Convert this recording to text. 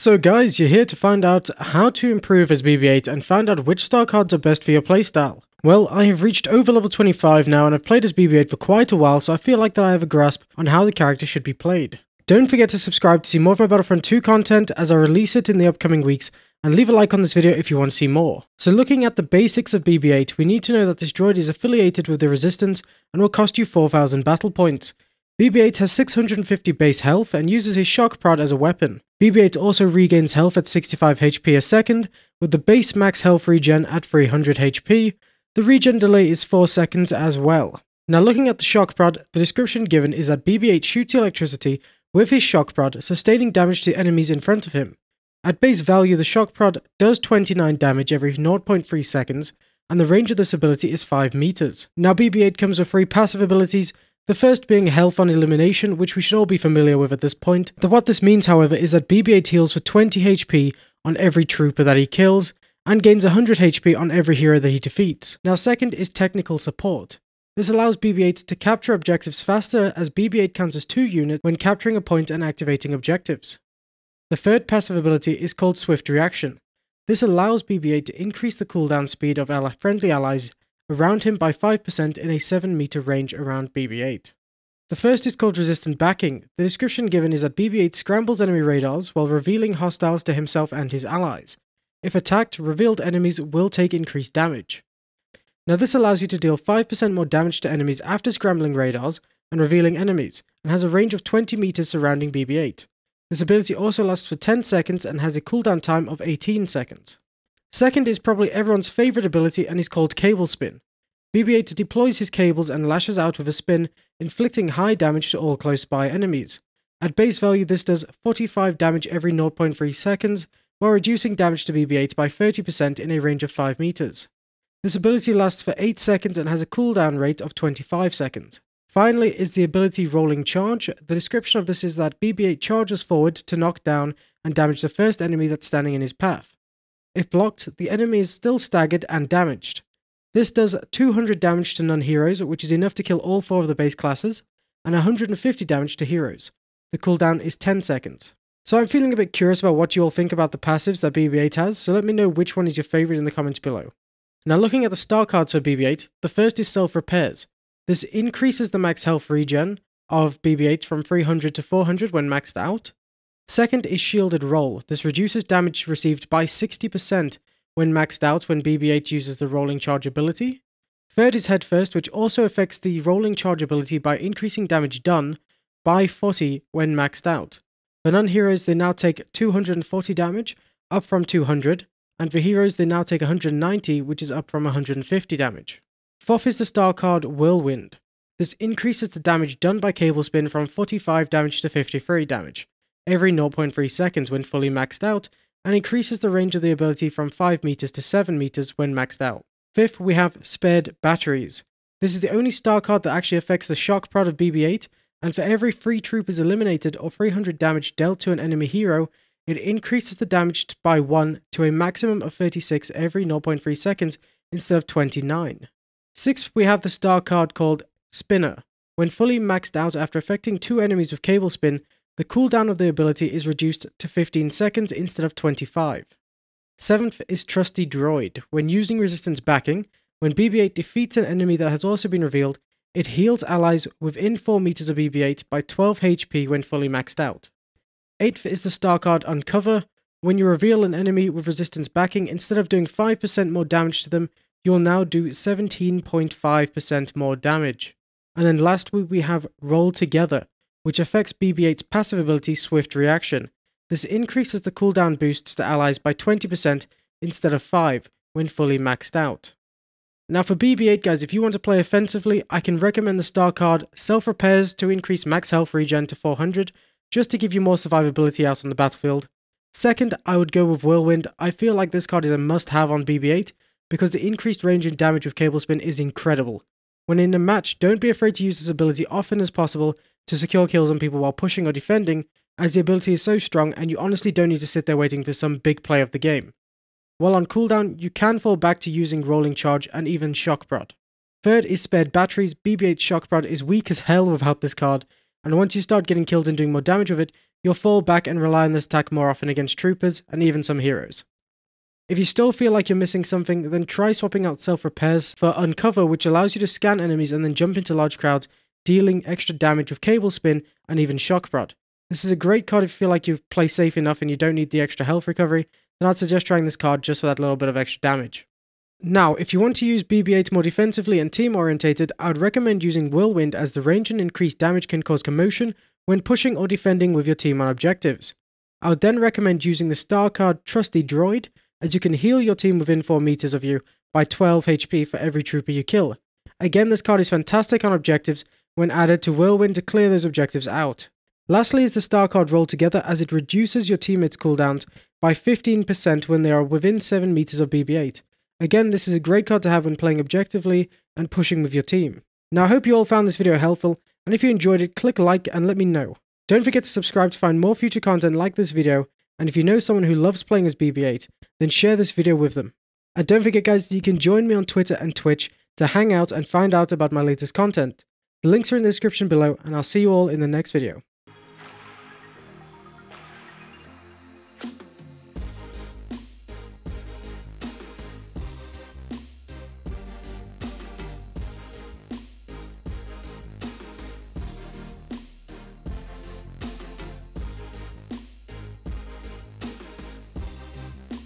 So guys, you're here to find out how to improve as BB-8 and find out which star cards are best for your playstyle. Well, I have reached over level 25 now and I've played as BB-8 for quite a while, so I feel like that I have a grasp on how the character should be played. Don't forget to subscribe to see more of my Battlefront 2 content as I release it in the upcoming weeks, and leave a like on this video if you want to see more. So looking at the basics of BB-8, we need to know that this droid is affiliated with the Resistance and will cost you 4,000 battle points. BB-8 has 650 base health and uses his shock prod as a weapon. BB-8 also regains health at 65 HP a second, with the base max health regen at 300 HP. The regen delay is 4 seconds as well. Now looking at the shock prod, the description given is that BB-8 shoots electricity with his shock prod, sustaining damage to enemies in front of him. At base value, the shock prod does 29 damage every 0.3 seconds, and the range of this ability is 5 meters. Now BB-8 comes with 3 passive abilities, the first being health on elimination, which we should all be familiar with at this point. What this means, however, is that BB-8 heals for 20 HP on every trooper that he kills, and gains 100 HP on every hero that he defeats. Now second is technical support. This allows BB-8 to capture objectives faster, as BB-8 counts as 2 units when capturing a point and activating objectives. The third passive ability is called Swift Reaction. This allows BB-8 to increase the cooldown speed of friendly allies around him by 5% in a 7 meter range around BB-8. The first is called Resistant Backing. The description given is that BB-8 scrambles enemy radars while revealing hostiles to himself and his allies. If attacked, revealed enemies will take increased damage. Now this allows you to deal 5% more damage to enemies after scrambling radars and revealing enemies, and has a range of 20 meters surrounding BB-8. This ability also lasts for 10 seconds and has a cooldown time of 18 seconds. Second is probably everyone's favourite ability and is called Cable Spin. BB-8 deploys his cables and lashes out with a spin, inflicting high damage to all close by enemies. At base value, this does 45 damage every 0.3 seconds, while reducing damage to BB-8 by 30% in a range of 5 meters. This ability lasts for 8 seconds and has a cooldown rate of 25 seconds. Finally is the ability Rolling Charge. The description of this is that BB-8 charges forward to knock down and damage the first enemy that's standing in his path. If blocked, the enemy is still staggered and damaged. This does 200 damage to non-heroes, which is enough to kill all 4 of the base classes, and 150 damage to heroes. The cooldown is 10 seconds. So I'm feeling a bit curious about what you all think about the passives that BB-8 has, so let me know which one is your favourite in the comments below. Now looking at the star cards for BB-8, the first is Self Repairs. This increases the max health regen of BB-8 from 300 to 400 when maxed out. Second is Shielded Roll. This reduces damage received by 60% when maxed out when BB-8 uses the Rolling Charge ability. Third is Head First, which also affects the Rolling Charge ability by increasing damage done by 40 when maxed out. For non-heroes, they now take 240 damage, up from 200, and for heroes they now take 190, which is up from 150 damage. Fourth is the star card Whirlwind. This increases the damage done by Cable Spin from 45 damage to 53 damage every 0.3 seconds when fully maxed out, and increases the range of the ability from 5 meters to 7 meters when maxed out. Fifth, we have Spared Batteries. This is the only star card that actually affects the shock prod of BB-8, and for every 3 troopers eliminated or 300 damage dealt to an enemy hero, it increases the damage by 1 to a maximum of 36 every 0.3 seconds instead of 29. Sixth, we have the star card called Spinner. When fully maxed out after affecting 2 enemies with Cable Spin, the cooldown of the ability is reduced to 15 seconds instead of 25. Seventh is Trusty Droid. When using Resistance Backing, when BB-8 defeats an enemy that has also been revealed, it heals allies within 4 meters of BB-8 by 12 HP when fully maxed out. Eighth is the star card Uncover. When you reveal an enemy with Resistance Backing, instead of doing 5% more damage to them, you'll now do 17.5% more damage. And then lastly we have Roll Together, which affects BB-8's passive ability Swift Reaction. This increases the cooldown boosts to allies by 20% instead of 5 when fully maxed out. Now for BB-8 guys, if you want to play offensively, I can recommend the star card Self Repairs to increase max health regen to 400, just to give you more survivability out on the battlefield. Second, I would go with Whirlwind. I feel like this card is a must-have on BB-8, because the increased range and damage of Cable Spin is incredible. When in a match, don't be afraid to use this ability often as possible to secure kills on people while pushing or defending, as the ability is so strong and you honestly don't need to sit there waiting for some big play of the game. While on cooldown, you can fall back to using Rolling Charge and even Shock Prod. Third is Spared Batteries. BB-8 Shock Prod is weak as hell without this card, and once you start getting kills and doing more damage with it, you'll fall back and rely on this attack more often against troopers and even some heroes. If you still feel like you're missing something, then try swapping out self-repairs for Uncover, which allows you to scan enemies and then jump into large crowds, dealing extra damage with Cable Spin and even Shock Prod. This is a great card if you feel like you play safe enough and you don't need the extra health recovery, then I'd suggest trying this card just for that little bit of extra damage. Now, if you want to use BB-8 more defensively and team-orientated, I would recommend using Whirlwind, as the range and increased damage can cause commotion when pushing or defending with your team on objectives. I would then recommend using the star card Trusty Droid, as you can heal your team within 4 meters of you by 12 HP for every trooper you kill. Again, this card is fantastic on objectives when added to Whirlwind to clear those objectives out. Lastly is the star card Roll Together, as it reduces your teammates' cooldowns by 15% when they are within 7 meters of BB-8. Again, this is a great card to have when playing objectively and pushing with your team. Now I hope you all found this video helpful, and if you enjoyed it, click like and let me know. Don't forget to subscribe to find more future content like this video, and if you know someone who loves playing as BB-8, then share this video with them. And don't forget guys that you can join me on Twitter and Twitch to hang out and find out about my latest content. The links are in the description below, and I'll see you all in the next video.